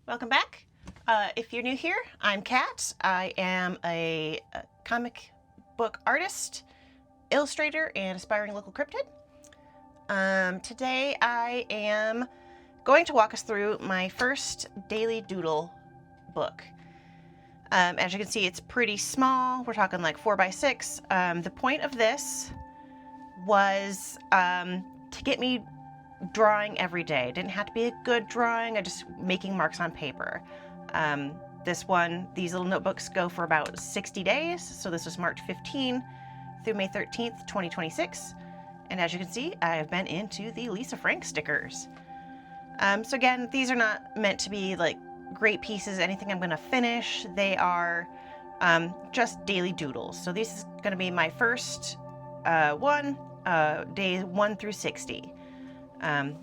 Welcome back. If you're new here, I'm Kat. I am a comic book artist, illustrator, and aspiring local cryptid. Today I am going to walk us through my first daily doodle book. As you can see, it's pretty small. We're talking like 4x6. The point of this was to get me drawing every day. It didn't have to be a good drawing. I just making marks on paper. These little notebooks go for about 60 days. So this was March 15 through May 13th, 2026. And as you can see, I've been into the Lisa Frank stickers. So again, these are not meant to be like great pieces, anything I'm going to finish. They are just daily doodles. So this is going to be my first one, day 1 through 60. It's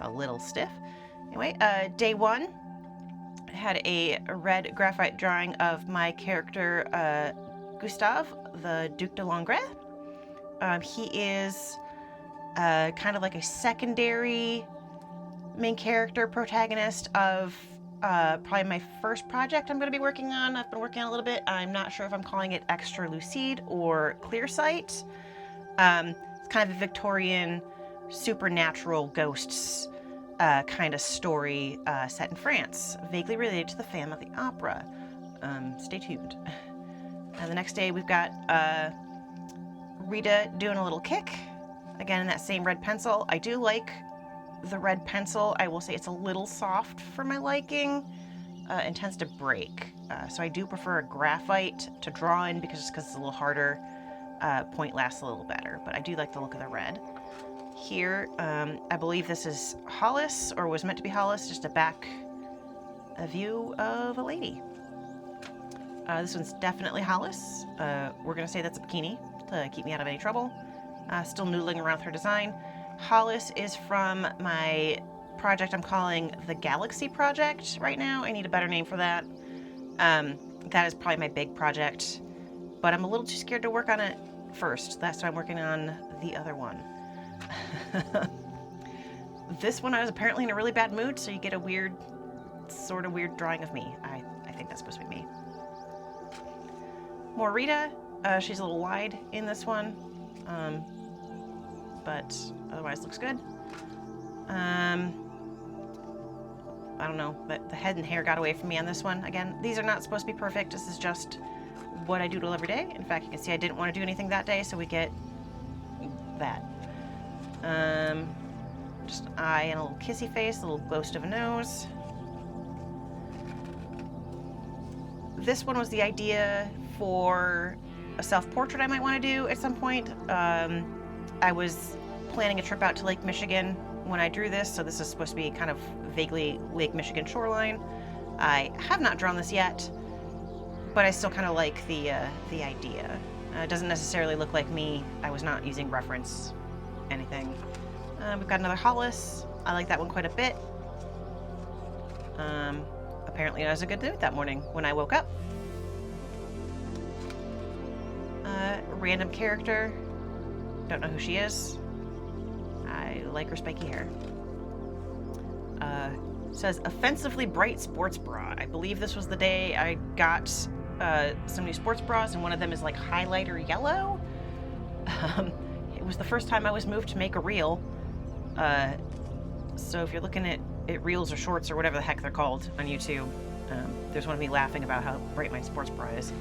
a little stiff. Anyway, day 1, I had a red graphite drawing of my character Gustave, the Duc de Langres. He is kind of like a secondary main character protagonist of probably my first project I'm going to be working on. I've been working on a little bit. I'm not sure if I'm calling it Extra Lucide or Clear Sight. It's kind of a Victorian supernatural ghosts kind of story set in France, vaguely related to the fame of the opera. Stay tuned. The next day we've got Rita doing a little kick, again in that same red pencil. I do like the red pencil. I will say it's a little soft for my liking and tends to break. So I do prefer a graphite to draw in because it's a little harder. Point lasts a little better, but I do like the look of the red. Here, I believe this is Hollis, or was meant to be Hollis, just a view of a lady. This one's definitely Hollis. We're going to say that's a bikini to keep me out of any trouble. Still noodling around with her design. Hollis is from my project I'm calling the Galaxy Project right now. I need a better name for that. That is probably my big project, but I'm a little too scared to work on it first. That's why I'm working on the other one. This one I was apparently in a really bad mood, so you get a sort of weird drawing of me. I think that's supposed to be me. More Rita. She's a little wide in this one, but otherwise looks good. I don't know, but the head and hair got away from me on this one. Again, these are not supposed to be perfect. This is just what I doodle every day. In fact, you can see I didn't want to do anything that day, so we get that. Just an eye and a little kissy face, a little ghost of a nose. This one was the idea for a self-portrait I might want to do at some point. I was planning a trip out to Lake Michigan when I drew this, so this is supposed to be kind of vaguely Lake Michigan shoreline. I have not drawn this yet, but I still kind of like the idea. It doesn't necessarily look like me. I was not using reference anything. We've got another Hollis. I like that one quite a bit. Apparently I was in a good mood that morning when I woke up. Random character. Don't know who she is. I like her spiky hair. Says offensively bright sports bra. I believe this was the day I got some new sports bras, and one of them is like highlighter yellow. It was the first time I was moved to make a reel. So if you're looking at reels or shorts or whatever the heck they're called on YouTube, there's one of me laughing about how bright my sports bra is.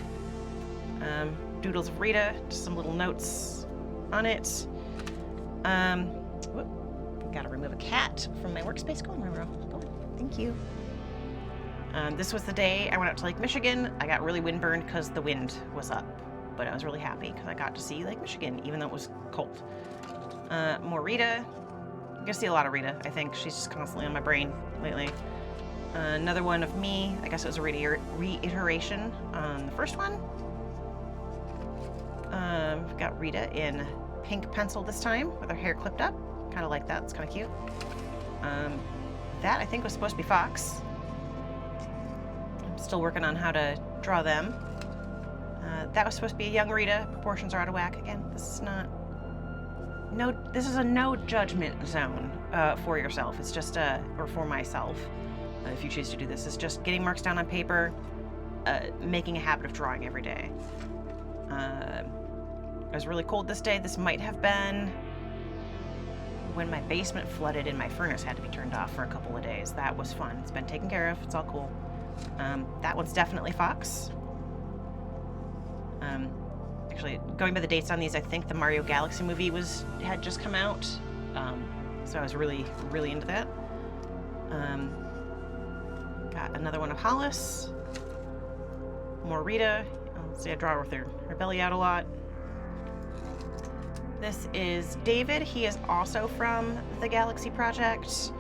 Doodles of Rita, just some little notes on it. Gotta remove a cat from my workspace. Go on, Roro. Go on. Thank you. This was the day I went out to Lake Michigan. I got really windburned because the wind was up, but I was really happy because I got to see Lake Michigan, even though it was cold. More Rita. You're gonna see a lot of Rita, I think. She's just constantly on my brain lately. Another one of me. I guess it was a reiteration on the first one. We've got Rita in pink pencil this time with her hair clipped up. Kind of like that. It's kind of cute. That I think was supposed to be Fox. I'm still working on how to draw them. That was supposed to be a young Rita. Proportions are out of whack again. This is not no, this is a no judgment zone for yourself. It's just or for myself, if you choose to do this. It's just getting marks down on paper, making a habit of drawing every day. It was really cold this day. This might have been when my basement flooded and my furnace had to be turned off for a couple of days. That was fun. It's been taken care of. It's all cool. That one's definitely Fox. Actually, going by the dates on these, I think the Mario Galaxy movie had just come out. So I was really, really into that. Got another one of Hollis. More Rita. Let's see, I draw with her belly out a lot. This is David. He is also from the Galaxy Project.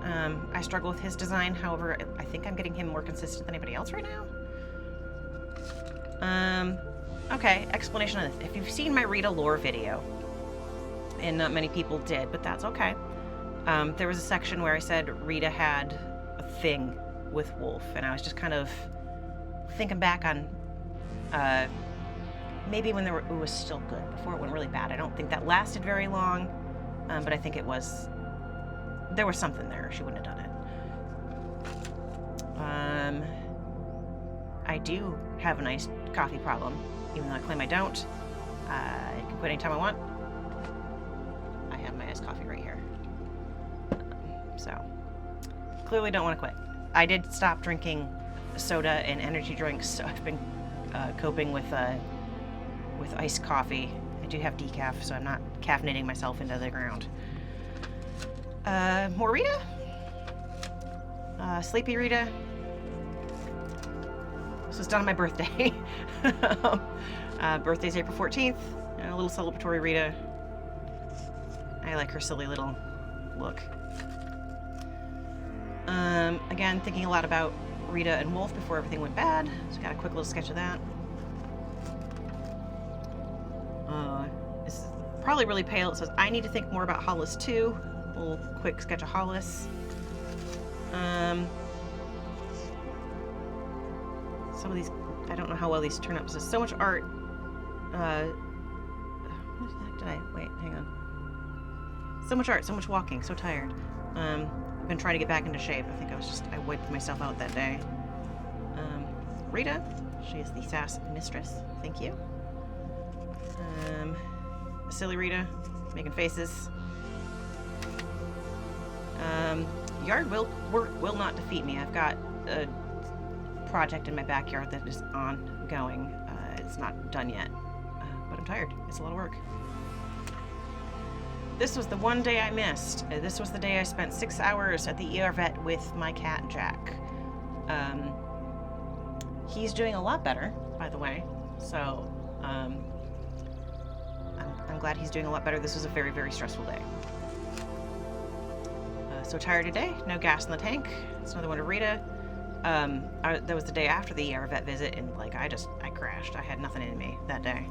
I struggle with his design. However, I think I'm getting him more consistent than anybody else right now. Okay, explanation of this. If you've seen my Rita lore video, and not many people did, but that's okay. There was a section where I said Rita had a thing with Wolf, and I was just kind of thinking back on maybe when it was still good, before it went really bad. I don't think that lasted very long, but I think there was something there. She wouldn't have done it. I do have a nice coffee problem, even though I claim I don't. I can quit anytime I want. I have my iced coffee right here. So, clearly don't want to quit. I did stop drinking soda and energy drinks, so I've been coping with iced coffee. I do have decaf, so I'm not caffeinating myself into the ground. More Rita. Sleepy Rita. This was done on my birthday. Birthday's April 14th. And a little celebratory Rita. I like her silly little look. Again, thinking a lot about Rita and Wolf before everything went bad. Just got a quick little sketch of that. It's probably really pale. It says, I need to think more about Hollis too. A little quick sketch of Hollis. Some of these, I don't know how well these turn out. There's so much art. What the heck did I, wait, hang on. So much art, so much walking, so tired. I've been trying to get back into shape. I think I wiped myself out that day. Rita, she is the sass mistress. Thank you. Silly Rita, making faces. Yard will not defeat me. I've got a project in my backyard that is ongoing. It's not done yet, but I'm tired. It's a lot of work. This was the one day I missed. This was the day I spent 6 hours at the ER vet with my cat, Jack. He's doing a lot better, by the way. So, I'm glad he's doing a lot better. This was a very, very stressful day. So tired today. No gas in the tank. It's another one of Rita. That was the day after the ER vet visit, and like I crashed. I had nothing in me that day.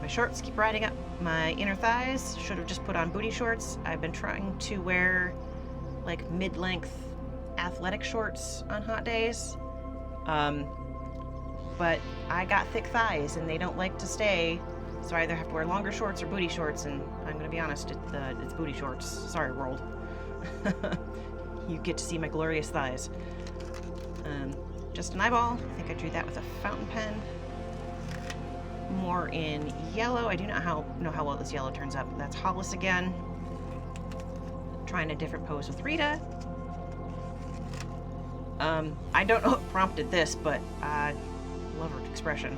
My shorts keep riding up my inner thighs. Should have just put on booty shorts. I've been trying to wear like mid-length athletic shorts on hot days. But I got thick thighs and they don't like to stay. So I either have to wear longer shorts or booty shorts, and I'm gonna be honest, it's booty shorts. Sorry, world. You get to see my glorious thighs. Just an eyeball. I think I drew that with a fountain pen. More in yellow. I do not know how well this yellow turns up. That's Hollis again. Trying a different pose with Rita. I don't know what prompted this, but I love her expression.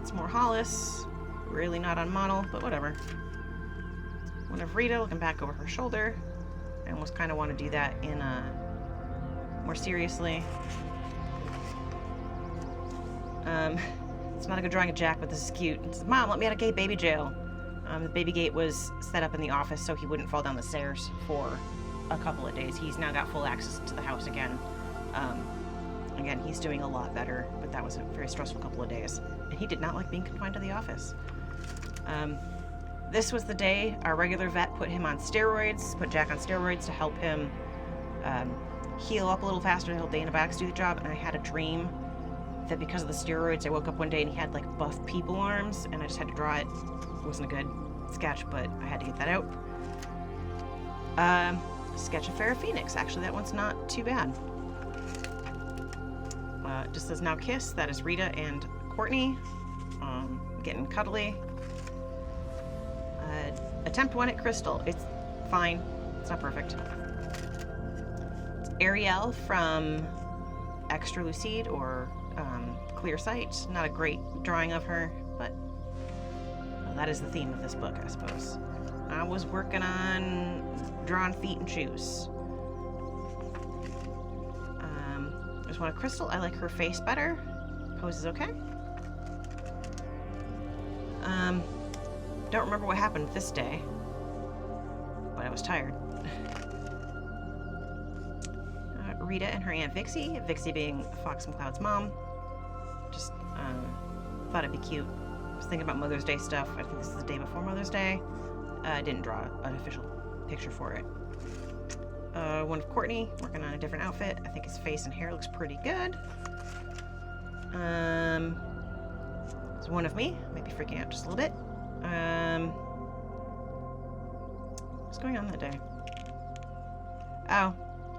It's more Hollis. Really not on model, but whatever. One of Rita looking back over her shoulder. I almost kind of want to do that in more seriously. It's not a good drawing of Jack, but this is cute. It says, Mom, let me out of gay baby jail. The baby gate was set up in the office so he wouldn't fall down the stairs for a couple of days. He's now got full access to the house again. Again, he's doing a lot better, but that was a very stressful couple of days. And he did not like being confined to the office. This was the day our regular vet put him on steroids, put Jack on steroids to help him heal up a little faster, to help the antibiotics do the job. And I had a dream that because of the steroids, I woke up one day and he had like buff people arms, and I just had to draw it. It wasn't a good sketch, but I had to get that out. Sketch of Farrah Phoenix. Actually, that one's not too bad. It just says now kiss. That is Rita and Courtney. Getting cuddly. Attempt one at Crystal. It's fine. It's not perfect. It's Ariel from Extra Lucide or Clear Sight. Not a great drawing of her, but well, that is the theme of this book, I suppose. I was working on drawing feet and shoes. There's one of Crystal. I like her face better. Pose is okay. Don't remember what happened this day, but I was tired. Rita and her Aunt Vixie. Vixie being Fox McCloud's mom. Just thought it'd be cute. I was thinking about Mother's Day stuff. I think this is the day before Mother's Day. I didn't draw an official picture for it. One of Courtney, working on a different outfit. I think his face and hair looks pretty good. There's one of me. Might be freaking out just a little bit. What's going on that day? Oh,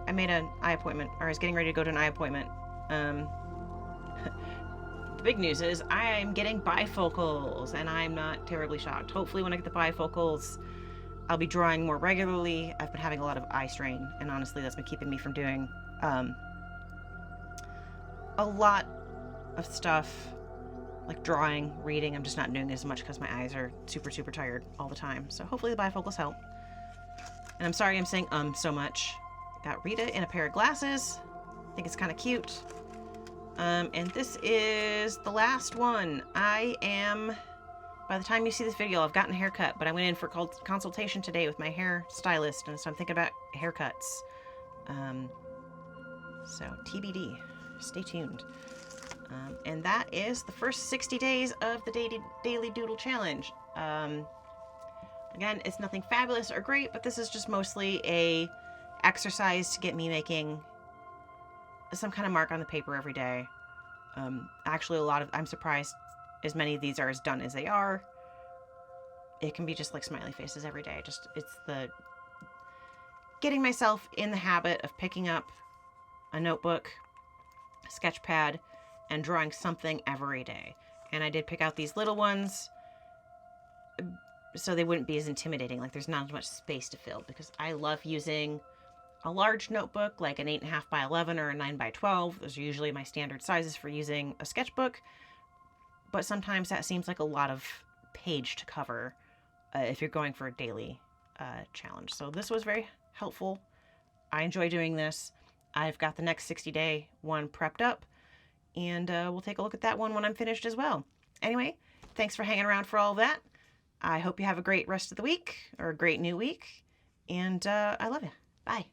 I made an eye appointment, or I was getting ready to go to an eye appointment. The big news is I am getting bifocals, and I'm not terribly shocked. Hopefully when I get the bifocals, I'll be drawing more regularly. I've been having a lot of eye strain, and honestly, that's been keeping me from doing a lot of stuff, like drawing, reading. I'm just not doing as much because my eyes are super, super tired all the time. So hopefully the bifocals help. And I'm sorry I'm saying so much. Got Rita in a pair of glasses. I think it's kind of cute. And this is the last one. I am, by the time you see this video, I've gotten a haircut, but I went in for consultation today with my hair stylist, and so I'm thinking about haircuts. So TBD, stay tuned. And that is the first 60 days of the Daily Doodle Challenge. Again, it's nothing fabulous or great, but this is just mostly a exercise to get me making some kind of mark on the paper every day. Actually, I'm surprised as many of these are as done as they are. It can be just like smiley faces every day. It's the getting myself in the habit of picking up a notebook, a sketch pad, and drawing something every day. And I did pick out these little ones so they wouldn't be as intimidating. Like there's not as much space to fill, because I love using a large notebook, like an 8.5 by 11 or a 9 by 12. Those are usually my standard sizes for using a sketchbook. But sometimes that seems like a lot of page to cover if you're going for a daily challenge. So this was very helpful. I enjoy doing this. I've got the next 60-day one prepped up, and we'll take a look at that one when I'm finished as well. Anyway, thanks for hanging around for all that. I hope you have a great rest of the week, or a great new week, and I love you. Bye.